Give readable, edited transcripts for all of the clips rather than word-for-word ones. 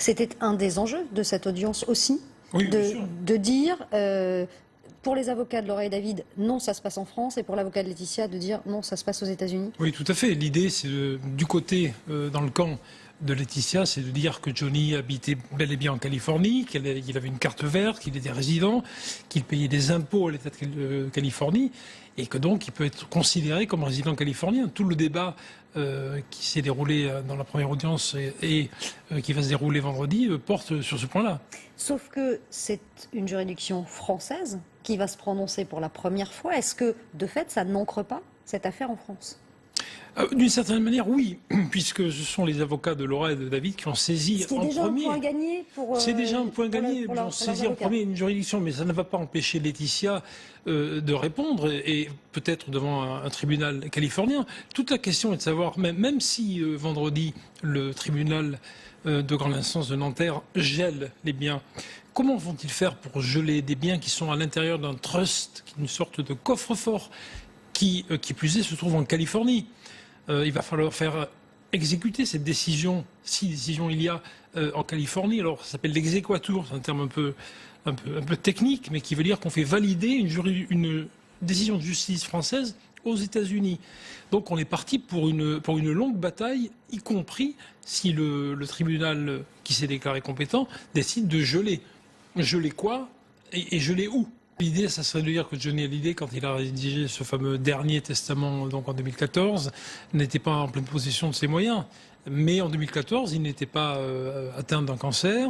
C'était un des enjeux de cette audience aussi, Oui, bien sûr. de dire, pour les avocats de Laura et David, non, ça se passe en France, et pour l'avocat de Laetitia, de dire, non, ça se passe aux États-Unis. Oui, tout à fait. L'idée, c'est du côté, dans le camp de Laetitia, c'est de dire que Johnny habitait bel et bien en Californie, qu'il avait une carte verte, qu'il était résident, qu'il payait des impôts à l'État de Californie, et que donc il peut être considéré comme résident californien. Tout le débat qui s'est déroulé dans la première audience et qui va se dérouler vendredi porte sur ce point-là. Sauf que c'est une juridiction française qui va se prononcer pour la première fois. Est-ce que, de fait, ça n'ancre pas cette affaire en France ? D'une certaine manière, oui, puisque ce sont les avocats de Laura et de David qui ont saisi en premier. C'est déjà un point gagné pour. C'est déjà un point gagné. Ils ont saisi en premier une juridiction, mais ça ne va pas empêcher Laetitia de répondre et peut-être devant un tribunal californien. Toute la question est de savoir, même si vendredi le tribunal de grande instance de Nanterre gèle les biens, comment vont-ils faire pour geler des biens qui sont à l'intérieur d'un trust, une sorte de coffre-fort qui plus est se trouve en Californie? Il va falloir faire exécuter cette décision, si décision il y a en Californie. Alors ça s'appelle l'exéquatur, c'est un terme un peu technique, mais qui veut dire qu'on fait valider une décision de justice française aux États-Unis. Donc on est parti pour une longue bataille, y compris si le tribunal qui s'est déclaré compétent décide de geler. Geler quoi et geler où? L'idée, ça serait de dire que Johnny Hallyday, quand il a rédigé ce fameux dernier testament, donc en 2014, n'était pas en pleine possession de ses moyens. Mais en 2014, il n'était pas atteint d'un cancer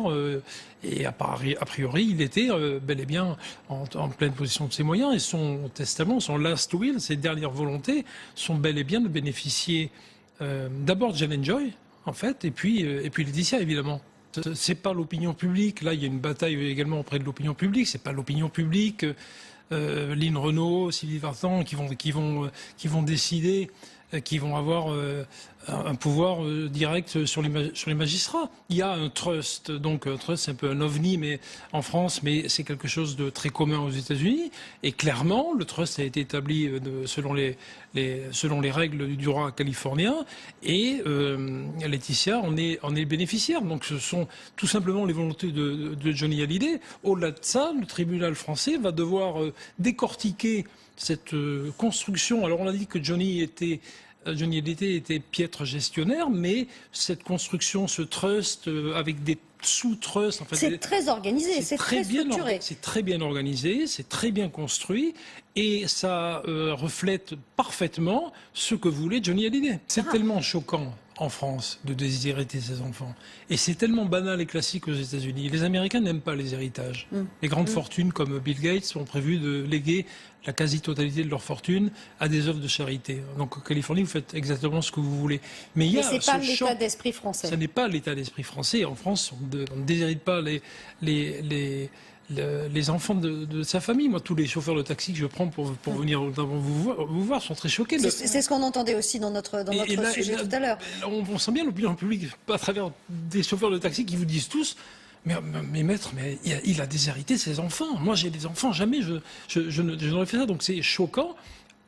et a priori, il était bel et bien en pleine possession de ses moyens. Et son testament, son last will, ses dernières volontés, sont bel et bien de bénéficier d'abord de Jane Joy, en fait, et puis Laetitia, évidemment. C'est pas l'opinion publique. Là, il y a une bataille également auprès de l'opinion publique. C'est pas l'opinion publique. Lynn Renault, Sylvie Vartan, qui vont décider, qui vont avoir un pouvoir direct sur les magistrats. Il y a un trust. Donc un trust, c'est un peu un ovni, mais en France, mais c'est quelque chose de très commun aux États-Unis. Et clairement, le trust a été établi selon les règles du droit californien. Et Laetitia en est le bénéficiaire. Donc ce sont tout simplement les volontés de Johnny Hallyday. Au-delà de ça, le tribunal français va devoir décortiquer cette construction. Alors on a dit que Johnny Hallyday était piètre gestionnaire, mais cette construction, ce trust avec des sous-trusts... Enfin, c'est très organisé, c'est très structuré. C'est très bien organisé, c'est très bien construit, et ça reflète parfaitement ce que voulait Johnny Hallyday. C'est tellement choquant en France de déshériter ses enfants. Et c'est tellement banal et classique aux États-Unis. Les Américains n'aiment pas les héritages. Les grandes fortunes comme Bill Gates ont prévu de léguer la quasi-totalité de leur fortune à des œuvres de charité. Donc en Californie, vous faites exactement ce que vous voulez. Mais c'est pas l'état d'esprit français. Ce n'est pas l'état d'esprit français. En France, on ne déshérite pas les enfants de sa famille. Moi, tous les chauffeurs de taxi que je prends pour venir vous voir sont très choqués. C'est ce qu'on entendait aussi dans notre sujet tout à l'heure. On sent bien l'opinion publique à travers des chauffeurs de taxi qui vous disent tous mais maître, il a déshérité ses enfants. Moi, j'ai des enfants, jamais je n'aurais fait ça. Donc c'est choquant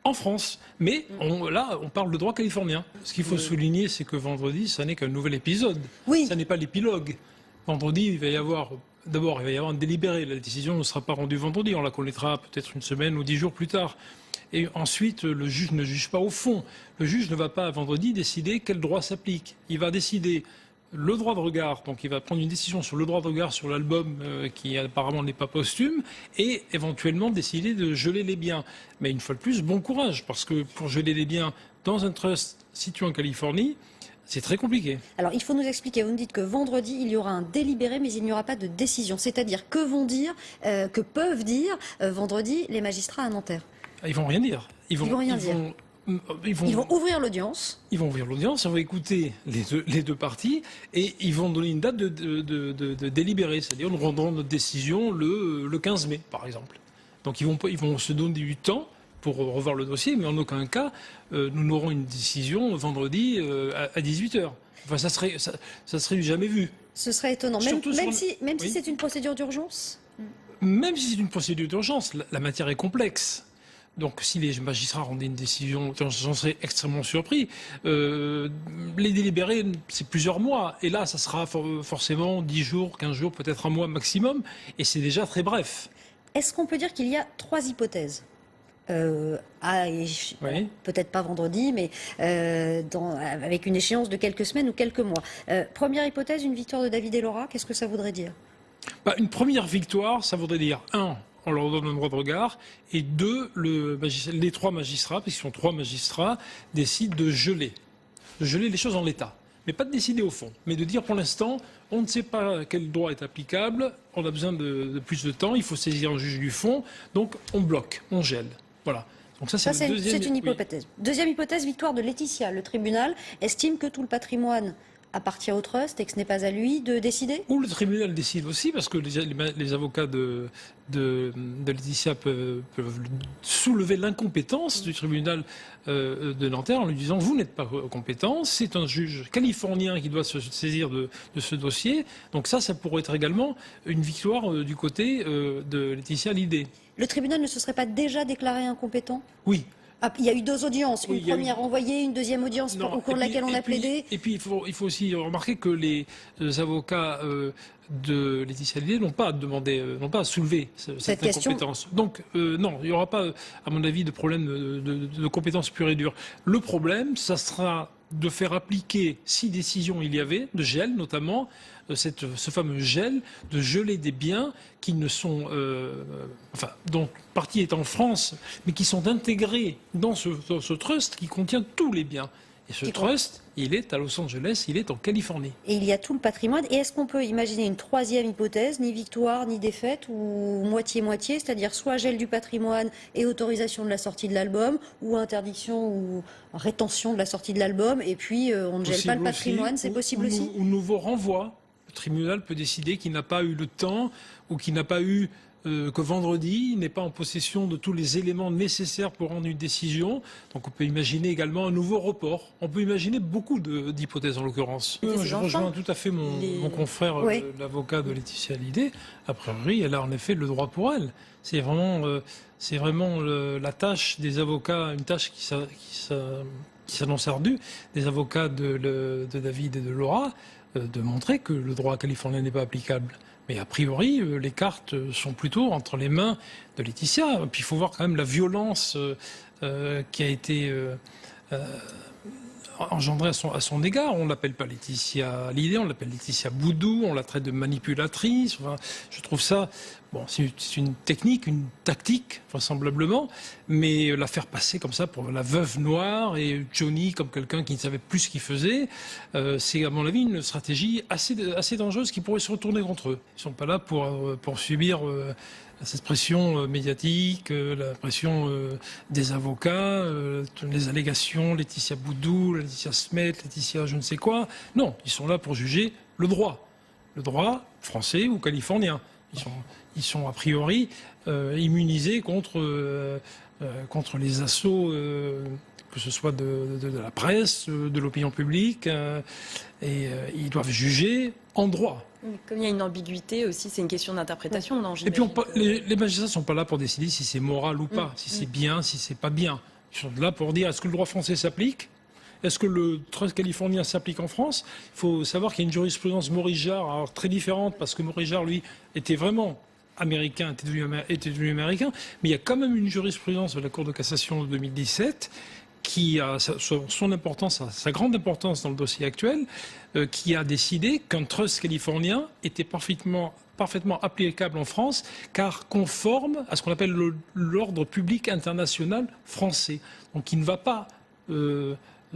en France. Mais là, on parle de droit californien. Ce qu'il faut souligner, c'est que vendredi, ça n'est qu'un nouvel épisode. Oui. Ça n'est pas l'épilogue. Vendredi, il va y avoir un délibéré. La décision ne sera pas rendue vendredi. On la connaîtra peut-être une semaine ou 10 jours plus tard. Et ensuite, le juge ne juge pas au fond. Le juge ne va pas, vendredi, décider quel droit s'applique. Il va décider le droit de regard. Donc, il va prendre une décision sur le droit de regard sur l'album qui apparemment n'est pas posthume et éventuellement décider de geler les biens. Mais une fois de plus, bon courage, parce que pour geler les biens dans un trust situé en Californie, c'est très compliqué. Alors, il faut nous expliquer. Vous nous dites que vendredi, il y aura un délibéré, mais il n'y aura pas de décision. C'est-à-dire, que peuvent dire vendredi les magistrats à Nanterre? Ils vont rien dire. Ils vont rien dire. Ils vont ouvrir l'audience. Ils vont ouvrir l'audience, on va écouter les deux parties et ils vont donner une date de délibéré. C'est-à-dire, nous rendrons notre décision le 15 mai, par exemple. Donc, ils vont se donner du temps pour revoir le dossier, mais en aucun cas, nous n'aurons une décision vendredi à 18h. Enfin, ça serait du jamais vu. Ce serait étonnant. Même si c'est une procédure d'urgence. Même si c'est une procédure d'urgence, la matière est complexe. Donc si les magistrats rendaient une décision, j'en serais extrêmement surpris. Les délibérés, c'est plusieurs mois. Et là, ça sera forcément 10 jours, 15 jours, peut-être un mois maximum. Et c'est déjà très bref. Est-ce qu'on peut dire qu'il y a 3 hypothèses Oui. Peut-être pas vendredi, mais avec une échéance de quelques semaines ou quelques mois. Première hypothèse, une victoire de David et Laura, qu'est-ce que ça voudrait dire? Une première victoire, ça voudrait dire, 1, on leur donne un droit de regard, et 2, les 3 magistrats, puisqu'ils sont 3 magistrats, décident de geler les choses en l'état. Mais pas de décider au fond, mais de dire pour l'instant, on ne sait pas quel droit est applicable, on a besoin de plus de temps, il faut saisir un juge du fond, donc on bloque, on gèle. Voilà. Donc ça, c'est une hypothèse. Oui. Deuxième hypothèse, victoire de Laetitia. Le tribunal estime que tout le patrimoine appartient au trust et que ce n'est pas à lui de décider? Ou le tribunal décide aussi, parce que les avocats de Laetitia peuvent soulever l'incompétence du tribunal de Nanterre en lui disant « vous n'êtes pas compétent, c'est un juge californien qui doit se saisir de ce dossier ». Donc ça pourrait être également une victoire du côté de Laetitia Hallyday. Le tribunal ne se serait pas déjà déclaré incompétent? Oui. Ah, il y a eu 2 audiences, une première envoyée, une deuxième audience au cours de laquelle on a plaidé. Et puis il faut aussi remarquer que les avocats de Laetitia Hallyday n'ont pas demandé, n'ont pas soulevé cette incompétence. Donc non, il n'y aura pas, à mon avis, de problème de compétence pure et dure. Le problème, ça sera de faire appliquer, si décision il y avait, de gel notamment, ce fameux gel, de geler des biens qui ne sont, dont partie est en France, mais qui sont intégrés dans ce trust qui contient tous les biens. Et ce trust, il est à Los Angeles, il est en Californie. Et il y a tout le patrimoine. Et est-ce qu'on peut imaginer une troisième hypothèse, ni victoire, ni défaite, ou moitié-moitié, c'est-à-dire soit gel du patrimoine et autorisation de la sortie de l'album, ou interdiction ou rétention de la sortie de l'album, et puis on ne gèle pas le patrimoine, c'est possible aussi? Ou nouveau renvoi. Le tribunal peut décider qu'il n'a pas eu le temps, ou qu'il n'a pas eu... que vendredi, il n'est pas en possession de tous les éléments nécessaires pour rendre une décision. Donc on peut imaginer également un nouveau report. On peut imaginer beaucoup d'hypothèses en l'occurrence. Je rejoins tout à fait mon confrère, l'avocat de Laetitia Hallyday. A priori, elle a en effet le droit pour elle. C'est vraiment la tâche des avocats, une tâche qui s'annonce ardue, des avocats de David et de Laura, de montrer que le droit californien n'est pas applicable. Mais a priori, les cartes sont plutôt entre les mains de Laetitia. Puis il faut voir quand même la violence qui a été engendrée à son égard. On ne l'appelle pas Laetitia Hallyday, on l'appelle Laetitia Boudou, on la traite de manipulatrice. Enfin, je trouve ça... Bon, c'est une technique, une tactique, vraisemblablement, mais la faire passer comme ça pour la veuve noire et Johnny comme quelqu'un qui ne savait plus ce qu'il faisait, c'est à mon avis une stratégie assez dangereuse qui pourrait se retourner contre eux. Ils ne sont pas là pour subir cette pression médiatique, la pression des avocats, les allégations, Laetitia Boudou, Laetitia Smet, Laetitia je ne sais quoi. Non, ils sont là pour juger le droit français ou californien. Ils sont a priori immunisés contre les assauts, que ce soit de la presse, de l'opinion publique, et ils doivent juger en droit. Comme il y a une ambiguïté aussi, c'est une question d'interprétation, non? Et puis les magistrats ne sont pas là pour décider si c'est moral ou pas, si c'est bien, si c'est pas bien. Ils sont là pour dire est-ce que le droit français s'applique? Est-ce que le trust californien s'applique en France? Il faut savoir qu'il y a une jurisprudence Morillard très différente, parce que Morillard, lui, était vraiment américain, était devenu américain, mais il y a quand même une jurisprudence de la Cour de cassation de 2017 qui a son importance, sa grande importance dans le dossier actuel, qui a décidé qu'un trust californien était parfaitement applicable en France, car conforme à ce qu'on appelle l'ordre public international français. Donc il ne va pas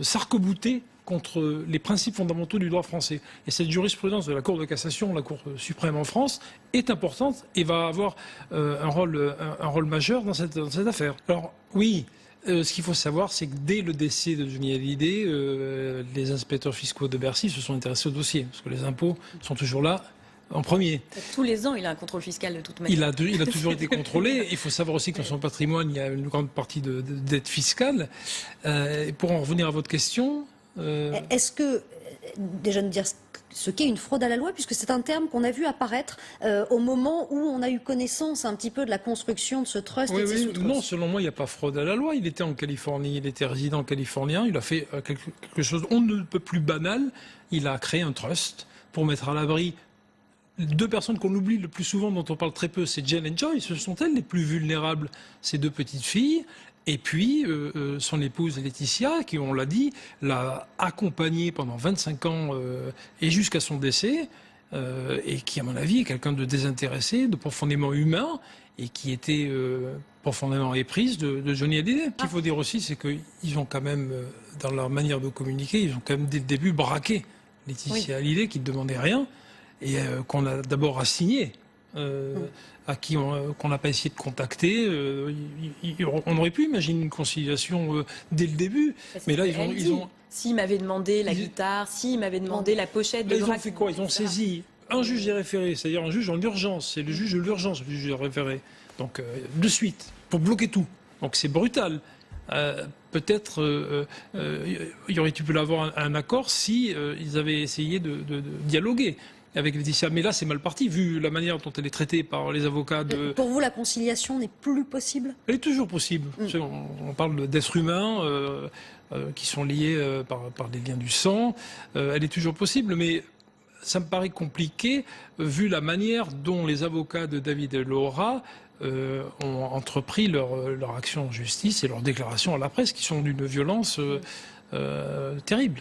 s'arc-bouter contre les principes fondamentaux du droit français. Et cette jurisprudence de la Cour de cassation, la Cour suprême en France, est importante et va avoir un rôle majeur dans cette affaire. Alors oui, ce qu'il faut savoir, c'est que dès le décès de Johnny Hallyday, les inspecteurs fiscaux de Bercy se sont intéressés au dossier, parce que les impôts sont toujours là en premier. Tous les ans, il a un contrôle fiscal de toute manière. Il a toujours été contrôlé. Il faut savoir aussi que dans son patrimoine, il y a une grande partie de dette fiscale. Pour en revenir à votre question... Est-ce que, déjà de dire ce qu'est une fraude à la loi, puisque c'est un terme qu'on a vu apparaître au moment où on a eu connaissance un petit peu de la construction de ce trust et de ces sous-trusts. Non, selon moi, il n'y a pas fraude à la loi. Il était en Californie, il était résident californien, il a fait quelque chose on ne peut plus banal. Il a créé un trust pour mettre à l'abri deux personnes qu'on oublie le plus souvent, dont on parle très peu, c'est Jen et Joy. Ce sont elles les plus vulnérables, ces deux petites filles. Et puis, son épouse Laetitia, qui, on l'a dit, l'a accompagnée pendant 25 ans et jusqu'à son décès, et qui, à mon avis, est quelqu'un de désintéressé, de profondément humain, et qui était profondément éprise de Johnny Hallyday. Ce qu'il faut dire aussi, c'est qu'ils ont quand même, dans leur manière de communiquer, ils ont quand même dès le début braqué Laetitia Hallyday, qui ne demandait rien, et qu'on a d'abord assigné. À qui qu'on n'a pas essayé de contacter. On aurait pu imaginer une conciliation dès le début. Mais là, ils ont... S'ils m'avaient demandé la guitare, s'ils m'avaient demandé la pochette de Ils ont fait quoi? Ils ont saisi un juge des référés, c'est-à-dire un juge en urgence. C'est le juge de l'urgence, le juge des référés. Donc, de suite, pour bloquer tout. Donc, c'est brutal. Peut-être y aurait-il pu avoir un accord si ils avaient essayé de dialoguer avec Laetitia. Mais là, c'est mal parti, vu la manière dont elle est traitée par les avocats de... Pour vous, la conciliation n'est plus possible? Elle est toujours possible. On parle d'êtres humains qui sont liés par des liens du sang. Elle est toujours possible, mais ça me paraît compliqué, vu la manière dont les avocats de David et Laura ont entrepris leur action en justice et leurs déclarations à la presse, qui sont d'une violence terrible.